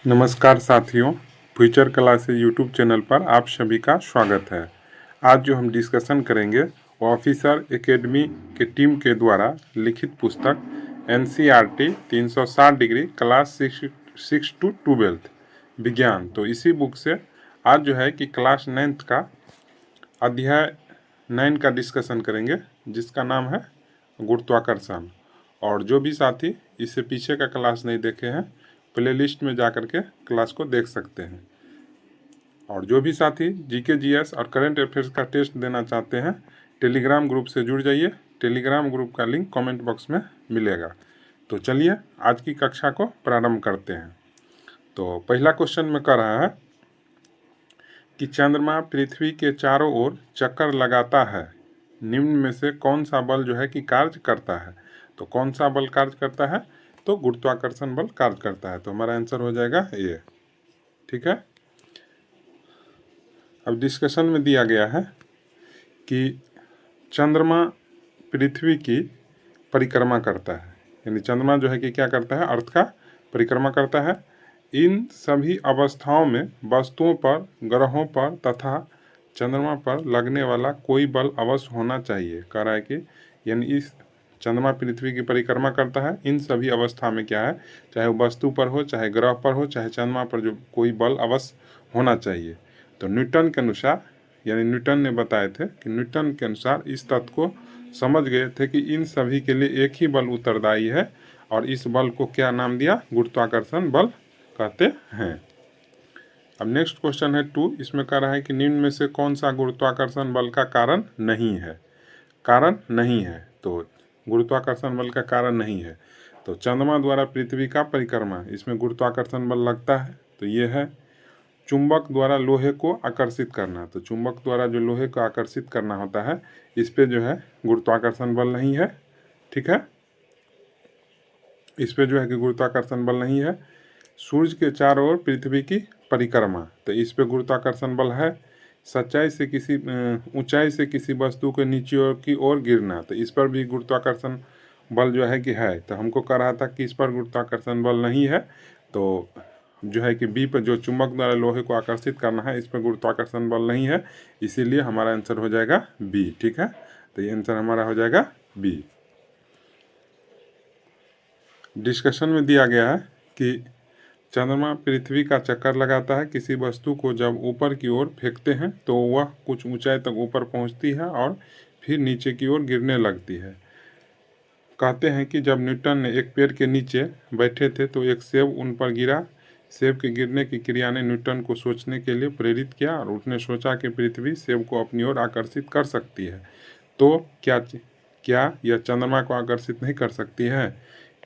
नमस्कार साथियों, future classes YouTube channel पर आप सभी का स्वागत है। आज जो हम डिस्कशन करेंगे वो ऑफिसर एकेडमी के टीम के द्वारा लिखित पुस्तक NCERT 360 डिग्री क्लास 6 to 12 विज्ञान। तो इसी बुक से आज जो है कि क्लास 9th का अध्याय 9 का डिस्कशन करेंगे, जिसका नाम है गुरुत्वाकर्षण। और जो भी साथी इससे पीछे का क्लास नहीं देखे हैं, प्लेलिस्ट में जा कर के क्लास को देख सकते हैं। और जो भी साथी जीके जीएस और करंट अफेयर्स का टेस्ट देना चाहते हैं, टेलीग्राम ग्रुप से जुड़ जाइए। टेलीग्राम ग्रुप का लिंक कमेंट बॉक्स में मिलेगा। तो चलिए आज की कक्षा को प्रारंभ करते हैं। तो पहला क्वेश्चन में कह रहा है कि चंद्रमा पृथ्वी के चारों ओर चक्कर लगाता है, निम्न में से कौन सा बल जो है कि कार्य करता है। तो कौन सा बल कार्य करता है? तो गुरुत्वाकर्षण बल कार्य करता है। तो हमारा आंसर हो जाएगा ये। ठीक है। अब डिस्कशन में दिया गया है कि चंद्रमा पृथ्वी की परिक्रमा करता है, यानी चंद्रमा जो है कि क्या करता है? अर्थ का परिक्रमा करता है। इन सभी अवस्थाओं में वस्तुओं पर, ग्रहों पर तथा चंद्रमा पर लगने वाला कोई बल अवश्य होना चाहिए। कह रहा है कि यानी इस चंद्रमा पृथ्वी की परिक्रमा करता है, इन सभी अवस्था में क्या है, चाहे वो वस्तु पर हो, चाहे ग्रह पर हो, चाहे चंद्रमा पर, जो कोई बल अवश्य होना चाहिए। तो न्यूटन के अनुसार, यानी न्यूटन ने बताए थे कि न्यूटन के अनुसार इस तथ्य को समझ गए थे कि इन सभी के लिए एक ही बल उत्तरदायी है, और इस बल को क्या नाम दिया? गुरुत्वाकर्षण बल कहते हैं। अब नेक्स्ट क्वेश्चन है 2। इसमें कह रहा है कि निम्न में से कौन सा गुरुत्वाकर्षण बल का कारण नहीं है? कारण नहीं है, तो गुरुत्वाकर्षण बल का कारण नहीं है। तो चंद्रमा द्वारा पृथ्वी का परिक्रमा, इसमें गुरुत्वाकर्षण बल लगता है। तो ये है चुंबक द्वारा लोहे को आकर्षित करना। तो चुंबक द्वारा जो लोहे को आकर्षित करना होता है, इस पे जो है गुरुत्वाकर्षण बल नहीं है। ठीक है, इस पे जो है कि गुरुत्वाकर्षण बल नहीं है। सूर्य के चारों ओर पृथ्वी की परिक्रमा, तो इस पे गुरुत्वाकर्षण बल है। ऊंचाई से किसी वस्तु के नीचे की ओर गिरना, तो इस पर भी गुरुत्वाकर्षण बल जो है कि है। तो हमको कह रहा था कि इस पर गुरुत्वाकर्षण बल नहीं है, तो जो है कि बी पर, जो चुंबक द्वारा लोहे को आकर्षित करना है, इस पर गुरुत्वाकर्षण बल नहीं है, इसीलिए हमारा आंसर हो जाएगा बी। ठीक है, तो ये आंसर हमारा हो जाएगा बी। डिस्कशन में दिया गया है कि चंद्रमा पृथ्वी का चक्कर लगाता है। किसी वस्तु को जब ऊपर की ओर फेंकते हैं तो वह कुछ ऊंचाई तक ऊपर पहुंचती है और फिर नीचे की ओर गिरने लगती है। कहते हैं कि जब न्यूटन ने एक पेड़ के नीचे बैठे थे तो एक सेब उन पर गिरा। सेब के गिरने की क्रिया ने न्यूटन को सोचने के लिए प्रेरित किया, और उसने सोचा कि पृथ्वी सेब को अपनी ओर आकर्षित कर सकती है। तो क्या यह चंद्रमा को आकर्षित नहीं कर सकती है?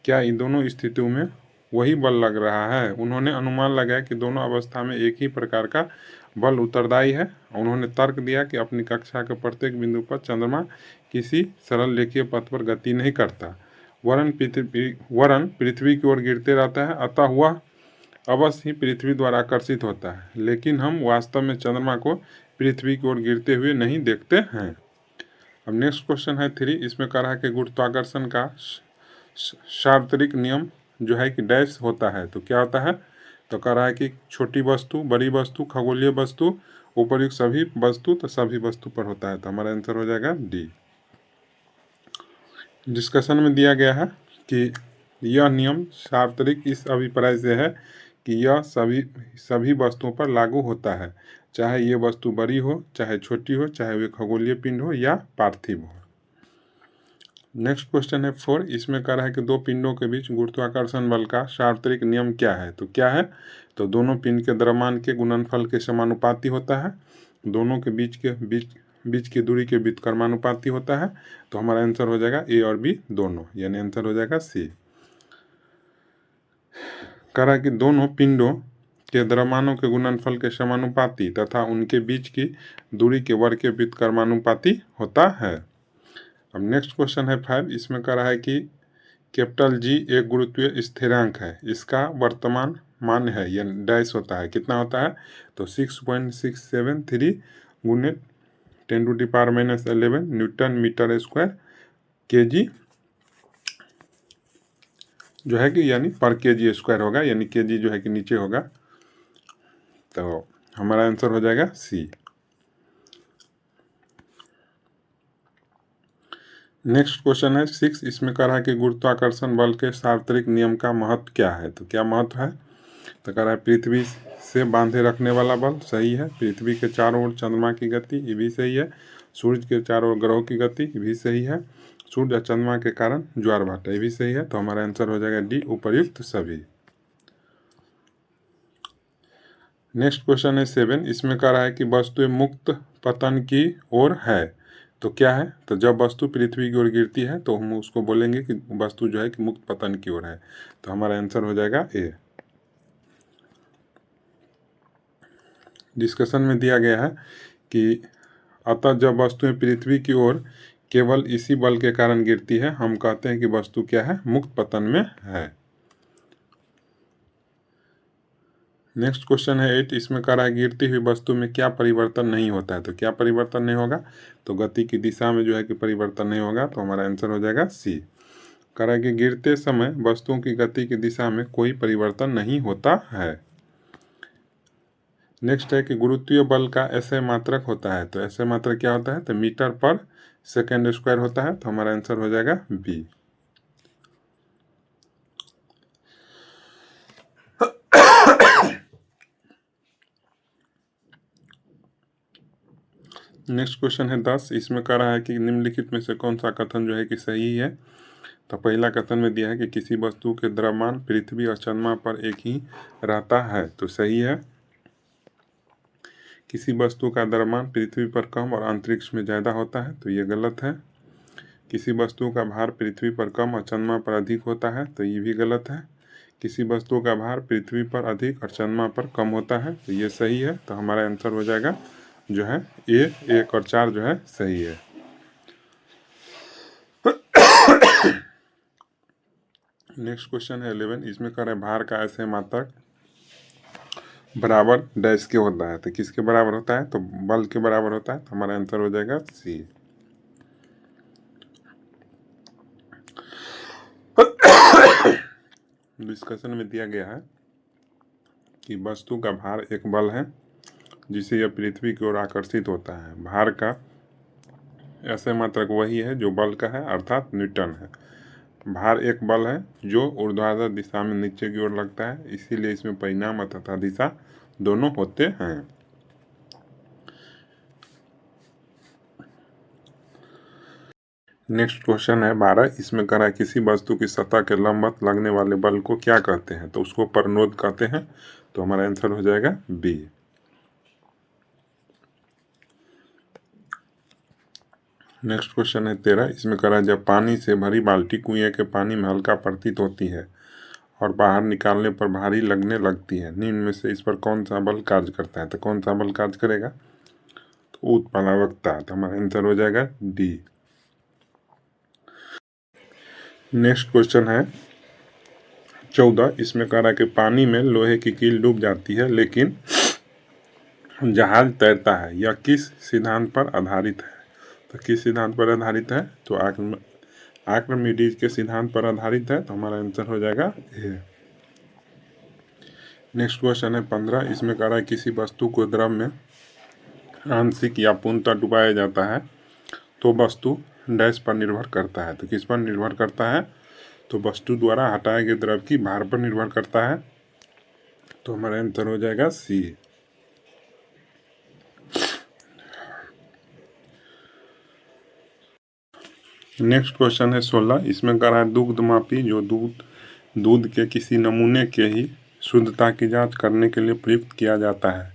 क्या इन दोनों स्थितियों में वही बल लग रहा है? उन्होंने अनुमान लगाया कि दोनों अवस्था में एक ही प्रकार का बल उत्तरदायी है। उन्होंने तर्क दिया कि अपनी कक्षा के प्रत्येक बिंदु पर चंद्रमा किसी सरल रेखीय पथ पर गति नहीं करता, वरन पृथ्वी की ओर गिरते रहता है, अतः वह अवश्य ही पृथ्वी द्वारा आकर्षित होता है। लेकिन हम वास्तव में चंद्रमा को पृथ्वी की ओर गिरते हुए नहीं देखते हैं। अब नेक्स्ट क्वेश्चन है 3। इसमें कह रहा है कि गुरुत्वाकर्षण का सार्वत्रिक नियम जो है कि डैश होता है। तो क्या होता है? तो कह रहा है कि छोटी वस्तु, बड़ी वस्तु, खगोलीय वस्तु, उपयुक्त सभी वस्तु, तो सभी वस्तु पर होता है। तो हमारा आंसर हो जाएगा डी। डिस्कशन में दिया गया है कि यह नियम सार्वत्रिक इस अभिप्राय से है कि यह सभी वस्तुओं पर लागू होता है, चाहे ये वस्तु बड़ी हो, चाहे छोटी हो, चाहे वे खगोलीय पिंड हो या पार्थिव हो। नेक्स्ट क्वेश्चन है 4। इसमें कह रहा है कि दो पिंडों के बीच गुरुत्वाकर्षण बल का सार्वत्रिक नियम क्या है? तो क्या है? तो दोनों पिंड के द्रव्यमान के गुणनफल के समानुपाती होता है। दोनों के बीच की दूरी के व्युत्क्रमानुपाती होता है। तो हमारा आंसर हो जाएगा ए और बी दोनों, यानी आंसर हो जाएगा सी। कह रहा है कि दोनों पिंडों के द्रव्यमानों के गुणनफल के समानुपाती तथा उनके बीच की दूरी के वर्ग के व्युत्क्रमानुपाती होता है। अब नेक्स्ट क्वेश्चन है 5। इसमें कह रहा है कि कैपिटल जी एक गुरुत्वीय स्थिरांक है, इसका वर्तमान मान है, यानी डैश होता है, कितना होता है? तो 6.673 गुने 10⁻⁻11 न्यूटन मीटर स्क्वायर केजी जो है कि यानी पर kg स्क्वायर होगा, यानी kg जो है कि नीचे होगा। तो हमारा आंसर हो जाएगा सी। नेक्स्ट क्वेश्चन है 6। इसमें कह रहा है कि गुरुत्वाकर्षण बल के सार्वत्रिक नियम का महत्व क्या है। तो क्या महत्व है, तो कह रहा है पृथ्वी से बांधे रखने वाला बल, सही है। पृथ्वी के चारों ओर चंद्रमा की गति, ये भी सही है। सूर्य के चारों ओर ग्रहों की गति, ये भी सही है। सूर्य और चंद्रमा के कारण ज्वार भाटा, ये भी सही है। तो हमारा आंसर हो जाएगा डी, उपर्युक्त सभी। नेक्स्ट क्वेश्चन है 7। इसमें कह रहा है कि वस्तु मुक्त पतन की ओर है। तो क्या है, तो जब वस्तु पृथ्वी की ओर गिरती है तो हम उसको बोलेंगे कि वस्तु जो है कि मुक्त पतन की ओर है। तो हमारा आंसर हो जाएगा ए। डिस्कशन में दिया गया है कि अतः जब वस्तुएं पृथ्वी की ओर केवल इसी बल के कारण गिरती है, हम कहते हैं कि वस्तु क्या है, मुक्त पतन में है। नेक्स्ट क्वेश्चन है 8। इसमें कह रहा है गिरती हुई वस्तु में क्या परिवर्तन नहीं होता है। तो क्या परिवर्तन नहीं होगा, तो गति की दिशा में जो है कि परिवर्तन नहीं होगा। तो हमारा आंसर हो जाएगा सी। कह रहा है कि गिरते समय वस्तुओं की गति की दिशा में कोई परिवर्तन नहीं होता है। नेक्स्ट है कि गुरुत्वीय बल का SI मात्रक होता है। तो SI मात्रक क्या होता है, तो मीटर पर सेकेंड स्क्वायर होता है। तो हमारा आंसर हो जाएगा बी। नेक्स्ट क्वेश्चन है 10। इसमें कह रहा है कि निम्नलिखित में से कौन सा कथन जो है कि सही है। तो पहला कथन में दिया है कि किसी वस्तु के द्रव्यमान पृथ्वी और चंद्रमा पर एक ही रहता है। तो सही है। किसी वस्तु का द्रव्यमान पृथ्वी पर कम और अंतरिक्ष में ज़्यादा होता है। तो ये गलत है। किसी वस्तु का भार पृथ्वी पर कम और चंद्रमा पर अधिक होता है। तो ये भी गलत है। किसी वस्तु का भार पृथ्वी पर अधिक और चंद्रमा पर कम होता है। तो ये सही है। तो हमारा आंसर हो जाएगा जो है ए, 1 और 4 जो है सही है। नेक्स्ट क्वेश्चन है 11। इसमें कह रहा है भार का SI मात्रक बराबर डैश के होता है। तो किसके बराबर होता है, तो बल के बराबर होता है। तो हमारा आंसर हो जाएगा सी। डिस्कशन में दिया गया है कि वस्तु का भार एक बल है जिसे यह पृथ्वी की ओर आकर्षित होता है। भार का SI मात्रक वही है जो बल का है, अर्थात न्यूटन है। भार एक बल है जो ऊर्ध्वाधर दिशा में नीचे की ओर लगता है, इसीलिए इसमें परिमाण तथा दिशा दोनों होते हैं। नेक्स्ट क्वेश्चन है 12। इसमें कह रहा है किसी वस्तु की सतह के लंबवत लगने वाले बल को क्या कहते हैं। तो उसको परनोद कहते हैं। तो हमारा आंसर हो जाएगा बी। नेक्स्ट क्वेश्चन है 13। इसमें कह रहा है जब पानी से भरी बाल्टी कुएं के पानी में हल्का प्रतीत होती है और बाहर निकालने पर भारी लगने लगती है, निम्न में से इस पर कौन सा बल कार्य करता है। तो कौन सा बल कार्य करेगा, तो उत्प्लावकता। तो हमारा आंसर हो जाएगा डी। नेक्स्ट क्वेश्चन है 14। इसमें कह रहा है कि पानी में लोहे की कील डूब जाती है लेकिन जहाज तैरता है, यह किस सिद्धांत पर आधारित है। तो किस सिद्धांत पर आधारित है, तो आर्किमिडीज के सिद्धांत पर आधारित है। तो हमारा आंसर हो जाएगा ए। नेक्स्ट क्वेश्चन है 15। इसमें कह रहा है किसी वस्तु को द्रव में आंशिक या पूर्णतः डुबाया जाता है तो वस्तु डैश पर निर्भर करता है। तो किस पर निर्भर करता है, तो वस्तु द्वारा हटाए गए द्रव की भार पर निर्भर करता है। तो हमारा आंसर हो जाएगा सी। नेक्स्ट क्वेश्चन है 16। इसमें कह रहा है दुग्धमापी जो दूध के किसी नमूने के ही शुद्धता की जांच करने के लिए प्रयुक्त किया जाता है,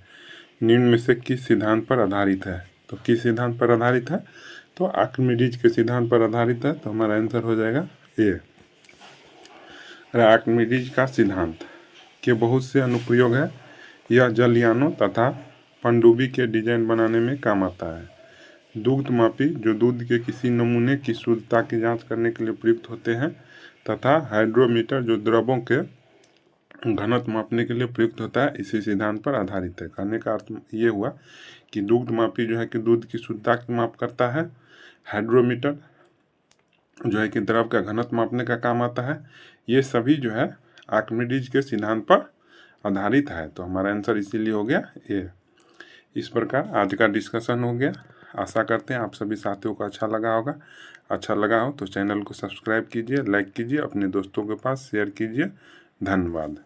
निम्न में से किस सिद्धांत पर आधारित है। तो किस सिद्धांत पर आधारित है, तो आर्किमिडीज के सिद्धांत पर आधारित है। तो हमारा आंसर हो जाएगा ए। आर्किमिडीज का सिद्धांत के बहुत से अनुप्रयोग है। यह जलयानों तथा पनडुब्बी के डिजाइन बनाने में काम आता है। दुग्धमापी जो दूध के किसी नमूने की शुद्धता की जांच करने के लिए प्रयुक्त होते हैं, तथा हाइड्रोमीटर जो द्रवों के घनत्व मापने के लिए प्रयुक्त होता है, इसी सिद्धांत पर आधारित है। कहने का अर्थ ये हुआ कि दुग्धमापी जो है कि दूध की शुद्धता की माप करता है, हाइड्रोमीटर जो है कि द्रव का घनत्व मापने का काम आता है, ये सभी जो है आर्किमिडीज के सिद्धांत पर आधारित है। तो हमारा आंसर इसीलिए हो गया ए। इस प्रकार आज का डिस्कशन हो गया। आशा करते हैं आप सभी साथियों को अच्छा लगा होगा। अच्छा लगा हो तो चैनल को सब्सक्राइब कीजिए, लाइक कीजिए, अपने दोस्तों के पास शेयर कीजिए। धन्यवाद।